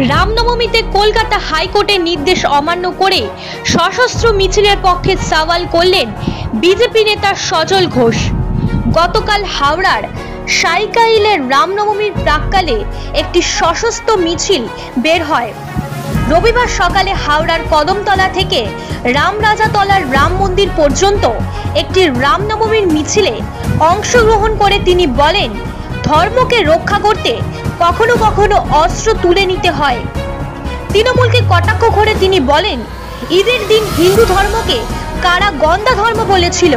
রামনবমীতে কলকাতা হাইকোর্টের নির্দেশ অমান্য করে সশস্ত্র মিছিলের পক্ষে সওয়াল করলেন বিজেপি নেতা সজল ঘোষ। গতকাল হাওড়ার সাইকাইলের রামনবমীর প্রাক্কালে একটি সশস্ত্র মিছিল বের হয়। রবিবার সকালে হাওড়ার কদমতলা থেকে রামরাজাতলার রাম মন্দির পর্যন্ত একটি রামনবমীর মিছিলে অংশগ্রহণ করে তিনি বলেন, ধর্মকে রক্ষা করতে কখনো কখনো অস্ত্র তুলে নিতে হয়। তৃণমূলকে কটাক্ষ করে তিনি বলেন, ঈদের দিন হিন্দু ধর্মকে কারা গন্দা ধর্ম বলেছিল,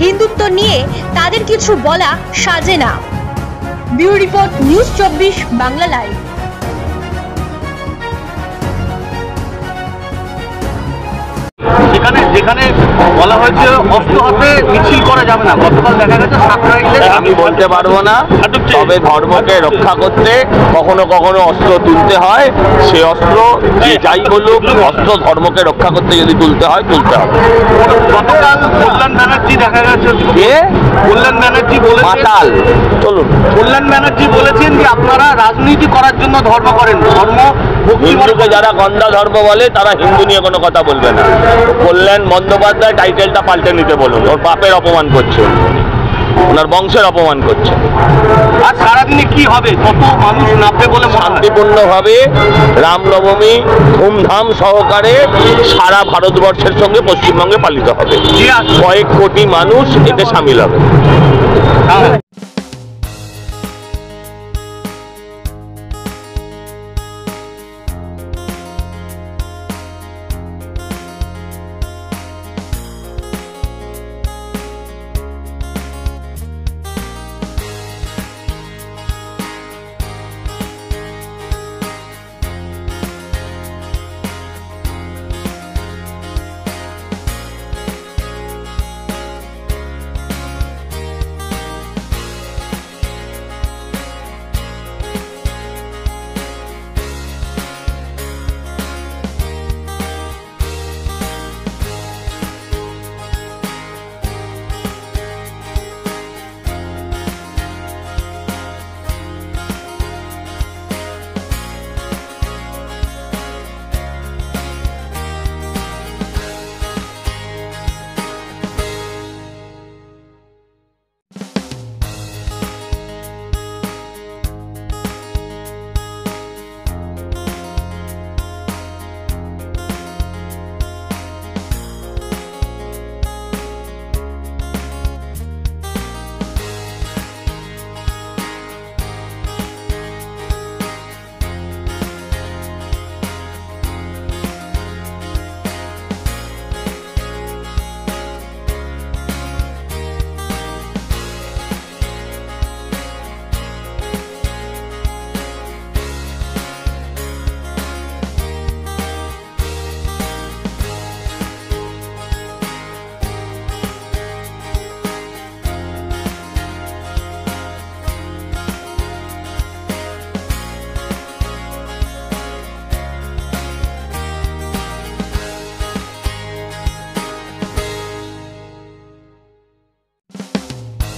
হিন্দুত্ব নিয়ে তাদের কিছু বলা সাজে না। Bureau report, news 24 Bangla live. যেখানে বলা হয়েছে অস্ত্র হাতে মিছিল করা যাবে না, গতকাল দেখা গেছে আমি বলতে পারবো না, তবে ধর্মকে রক্ষা করতে কখনো কখনো অস্ত্র তুলতে হয়। সে অস্ত্র যে যাই বলুক, অস্ত্র ধর্মকে রক্ষা করতে যদি তুলতে হয় তুলতে হবে। গতকাল কল্যাণ ব্যানার্জি দেখা গেছে, কল্যাণ ব্যানার্জি বলেছেন, মাতাল চলুন, কল্যাণ ব্যানার্জি বলেছেন যে আপনারা রাজনীতি করার জন্য ধর্ম করেন, ধর্ম হিন্দুকে যারা গন্দা ধর্ম বলে তারা হিন্দু নিয়ে কোনো কথা বলবে না। কল্যাণ বন্দ্যোপাধ্যায় টাইটেলটা পাল্টে নিতে বলুন, ওর বাপের অপমান করছে, ওনার বংশের অপমান করছে। আর সারাদিনে কি হবে, কত মানুষ নামবে বলে শান্তিপূর্ণভাবে রামনবমী ধুমধাম সহকারে সারা ভারতবর্ষের সঙ্গে পশ্চিমবঙ্গে পালিত হবে। কয়েক কোটি মানুষ এতে সামিল হবে।